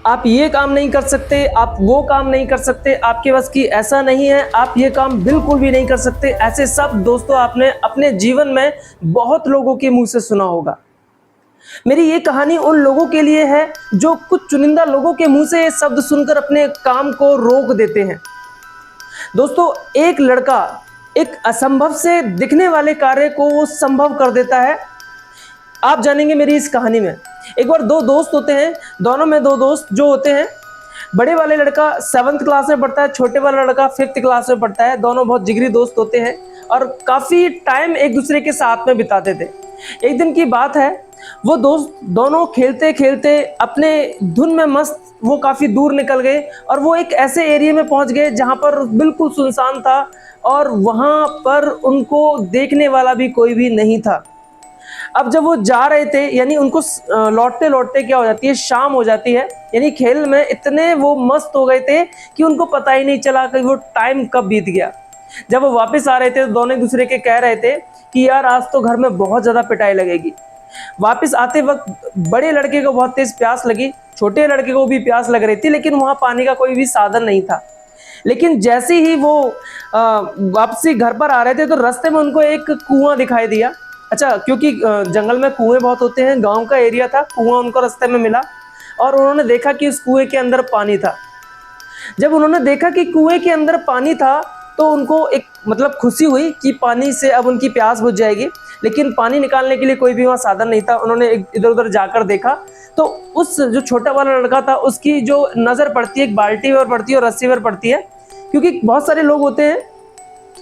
आप ये काम नहीं कर सकते, आप वो काम नहीं कर सकते, आपके बस की ऐसा नहीं है, आप ये काम बिल्कुल भी नहीं कर सकते। ऐसे शब्द दोस्तों आपने अपने जीवन में बहुत लोगों के मुंह से सुना होगा। मेरी ये कहानी उन लोगों के लिए है जो कुछ चुनिंदा लोगों के मुंह से ये शब्द सुनकर अपने काम को रोक देते हैं। दोस्तों, एक लड़का एक असंभव से दिखने वाले कार्य को वो संभव कर देता है। आप जानेंगे मेरी इस कहानी में। एक बार दो दोस्त होते हैं, दोनों में दो दोस्त जो होते हैं, बड़े वाले लड़का 7th क्लास में पढ़ता है, छोटे वाला लड़का 5th क्लास में पढ़ता है। दोनों बहुत जिगरी दोस्त होते हैं और काफ़ी टाइम एक दूसरे के साथ में बिताते थे। एक दिन की बात है, वो दोस्त दोनों खेलते खेलते अपने धुन में मस्त वो काफ़ी दूर निकल गए और वो एक ऐसे एरिया में पहुंच गए जहां पर बिल्कुल सुनसान था और वहां पर उनको देखने वाला भी कोई भी नहीं था। अब जब वो जा रहे थे, यानी उनको लौटते लौटते क्या हो जाती है, शाम हो जाती है। यानी खेल में इतने वो मस्त हो गए थे कि उनको पता ही नहीं चला कि वो टाइम कब बीत गया। जब वो वापस आ रहे थे तो दोनों एक दूसरे के कह रहे थे कि यार आज तो घर में बहुत ज़्यादा पिटाई लगेगी। वापस आते वक्त बड़े लड़के को बहुत तेज प्यास लगी, छोटे लड़के को भी प्यास लग रही थी, लेकिन वहाँ पानी का कोई भी साधन नहीं था। लेकिन जैसे ही वो वापसी घर पर आ रहे थे तो रास्ते में उनको एक कुआं दिखाई दिया। अच्छा, क्योंकि जंगल में कुएं बहुत होते हैं, गांव का एरिया था, कुआं उनको रास्ते में मिला और उन्होंने देखा कि उस कुएं के अंदर पानी था। जब उन्होंने देखा कि कुएं के अंदर पानी था तो उनको एक खुशी हुई कि पानी से अब उनकी प्यास बुझ जाएगी। लेकिन पानी निकालने के लिए कोई भी वहाँ साधन नहीं था। उन्होंने इधर उधर जाकर देखा तो उस जो छोटा वाला लड़का था उसकी जो नज़र पड़ती है एक बाल्टी पर पड़ती है और रस्सी पर पड़ती है। क्योंकि बहुत सारे लोग होते हैं,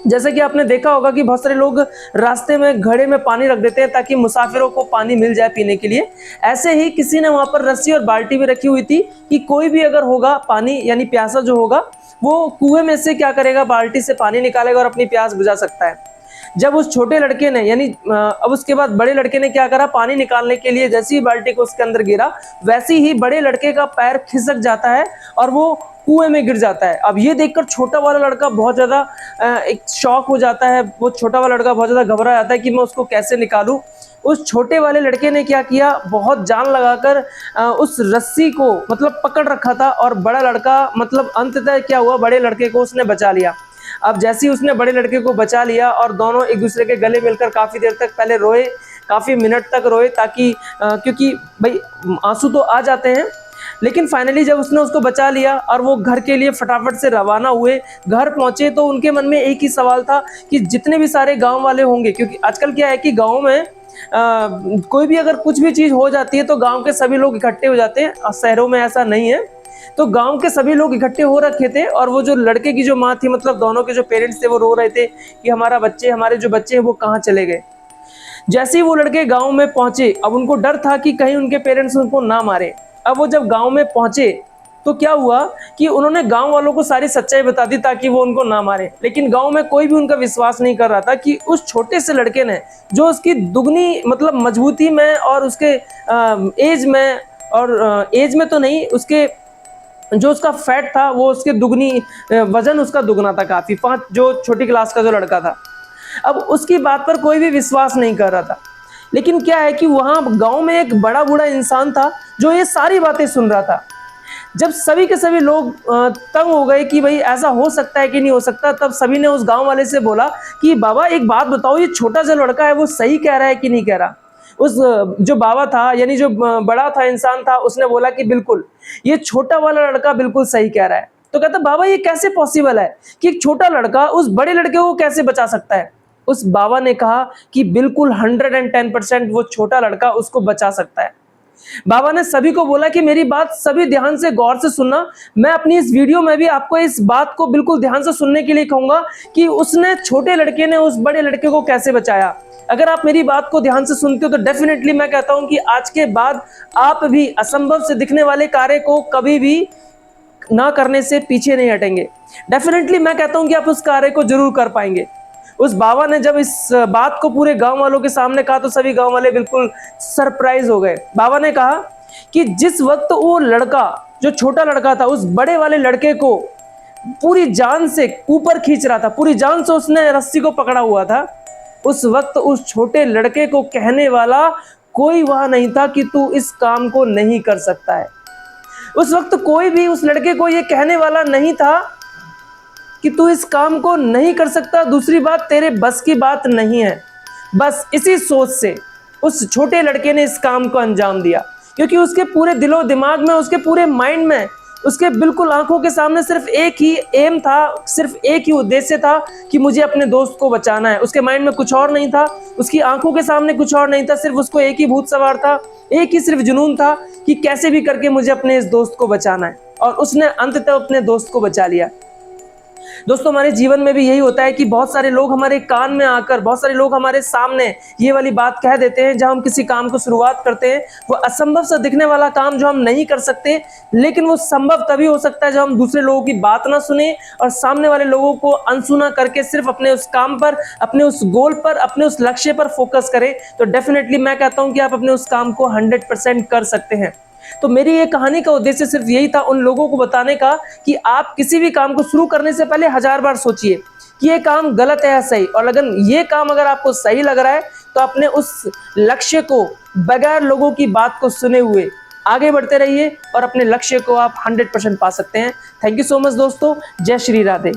जैसे कि आपने देखा होगा कि बहुत सारे लोग रास्ते में घड़े में पानी रख देते हैं ताकि मुसाफिरों को पानी मिल जाए पीने के लिए। ऐसे ही किसी ने वहाँ पर रस्सी और बाल्टी भी रखी हुई थी कि कोई भी अगर होगा पानी, यानी प्यासा जो होगा, वो कुएं में से क्या करेगा, बाल्टी से पानी निकालेगा और अपनी प्यास बुझा सकता है। जब उस छोटे लड़के ने, यानी अब उसके बाद बड़े लड़के ने क्या करा, पानी निकालने के लिए जैसी ही बाल्टी को उसके अंदर गिरा वैसे ही बड़े लड़के का पैर खिसक जाता है और वो कुएं में गिर जाता है। अब ये देखकर छोटा वाला लड़का बहुत ज़्यादा एक शॉक हो जाता है। वो छोटा वाला लड़का बहुत ज़्यादा घबरा जाता है कि मैं उसको कैसे निकालूं। उस छोटे वाले लड़के ने क्या किया, बहुत जान लगाकर उस रस्सी को पकड़ रखा था और बड़ा लड़का अंततः क्या हुआ, बड़े लड़के को उसने बचा लिया। अब जैसे ही उसने बड़े लड़के को बचा लिया और दोनों एक दूसरे के गले मिलकर काफ़ी देर तक पहले रोए, काफ़ी मिनट तक रोए, ताकि क्योंकि भाई आंसू तो आ जाते हैं। लेकिन फाइनली जब उसने उसको बचा लिया और वो घर के लिए फटाफट से रवाना हुए, घर पहुंचे तो उनके मन में एक ही सवाल था कि जितने भी सारे गांव वाले होंगे, क्योंकि आजकल क्या है कि गांव में कोई भी अगर कुछ भी चीज़ हो जाती है तो गांव के सभी लोग इकट्ठे हो जाते हैं। शहरों में ऐसा नहीं है। तो गांव के सभी लोग इकट्ठे हो रखे थे और वो जो लड़के की जो माँ थी, दोनों के जो पेरेंट्स थे, वो रो रहे थे कि हमारे जो बच्चे हैं वो कहाँ चले गए। जैसे ही वो लड़के गांव में पहुंचे, अब उनको डर था कि कहीं उनके पेरेंट्स उनको ना मारे। अब वो जब गांव में पहुंचे तो क्या हुआ कि उन्होंने गांव वालों को सारी सच्चाई बता दी ताकि वो उनको ना मारे। लेकिन गांव में कोई भी उनका विश्वास नहीं कर रहा था कि उस छोटे से लड़के ने, जो उसकी दुगनी मजबूती में और उसके एज में, और एज में तो नहीं, उसके जो उसका फैट था वो उसके दुगनी, वजन उसका दुगना था काफ़ी, 5 जो छोटी क्लास का जो लड़का था। अब उसकी बात पर कोई भी विश्वास नहीं कर रहा था। लेकिन क्या है कि वहाँ गांव में एक बड़ा बूढ़ा इंसान था जो ये सारी बातें सुन रहा था। जब सभी के सभी लोग तंग हो गए कि भाई ऐसा हो सकता है कि नहीं हो सकता, तब सभी ने उस गांव वाले से बोला कि बाबा एक बात बताओ, ये छोटा जो लड़का है वो सही कह रहा है कि नहीं कह रहा। उस जो बाबा था, यानी जो बड़ा था इंसान था, उसने बोला कि बिल्कुल ये छोटा वाला लड़का बिल्कुल सही कह रहा है। तो कहता बाबा ये कैसे पॉसिबल है कि एक छोटा लड़का उस बड़े लड़के को कैसे बचा सकता है। उस बाबा ने कहा कि बिल्कुल 110% वो छोटा लड़का उसको बचा सकता है। बाबा ने सभी को बोला कि मेरी बात सभी ध्यान से गौर से सुनना। मैं अपनी इस वीडियो में भी आपको इस बात को बिल्कुल ध्यान से सुनने के लिए कहूंगा कि उसने, छोटे लड़के ने उस बड़े लड़के को कैसे बचाया। अगर आप मेरी बात को ध्यान से सुनते हो तो डेफिनेटली मैं कहता हूं कि आज के बाद आप भी असंभव से दिखने वाले कार्य को कभी भी ना करने से पीछे नहीं हटेंगे। डेफिनेटली मैं कहता हूं कि आप उस कार्य को जरूर कर पाएंगे। उस बाबा ने जब इस बात को पूरे गांव वालों के सामने कहा तो सभी गांव वाले बिल्कुल सरप्राइज हो गए। बाबा ने कहा कि जिस वक्त वो लड़का, जो छोटा लड़का था, उस बड़े वाले लड़के को पूरी जान से ऊपर खींच रहा था, पूरी जान से उसने रस्सी को पकड़ा हुआ था, उस वक्त उस छोटे लड़के को कहने वाला कोई वहां नहीं था कि तू इस काम को नहीं कर सकता है। उस वक्त कोई भी उस लड़के को ये कहने वाला नहीं था कि तू इस काम को नहीं कर सकता, दूसरी बात तेरे बस की बात नहीं है। बस इसी सोच से उस छोटे लड़के ने इस काम को अंजाम दिया, क्योंकि उसके पूरे दिलो दिमाग में, उसके पूरे माइंड में, उसके बिल्कुल आंखों के सामने सिर्फ एक ही एम था, सिर्फ एक ही उद्देश्य था कि मुझे अपने दोस्त को बचाना है। उसके माइंड में कुछ और नहीं था, उसकी आंखों के सामने कुछ और नहीं था, सिर्फ उसको एक ही भूत सवार था, एक ही सिर्फ जुनून था कि कैसे भी करके मुझे अपने इस दोस्त को बचाना है। और उसने अंततः अपने दोस्त को बचा लिया। दोस्तों, हमारे जीवन में भी यही होता है कि बहुत सारे लोग हमारे कान में आकर, बहुत सारे लोग हमारे सामने ये वाली बात कह देते हैं। जब हम किसी काम को शुरुआत करते हैं, वो असंभव सा दिखने वाला काम जो हम नहीं कर सकते, लेकिन वो संभव तभी हो सकता है जब हम दूसरे लोगों की बात ना सुने और सामने वाले लोगों को अनसुना करके सिर्फ अपने उस काम पर, अपने उस गोल पर, अपने उस लक्ष्य पर फोकस करें। तो डेफिनेटली मैं कहता हूं कि आप अपने उस काम को 100% कर सकते हैं। तो मेरी ये कहानी का उद्देश्य सिर्फ यही था, उन लोगों को बताने का कि आप किसी भी काम को शुरू करने से पहले 1000 बार सोचिए कि ये काम गलत है या सही, और अगर ये काम अगर आपको सही लग रहा है तो अपने उस लक्ष्य को बगैर लोगों की बात को सुने हुए आगे बढ़ते रहिए और अपने लक्ष्य को आप 100% पा सकते हैं। थैंक यू सो मच दोस्तों। जय श्री राधे।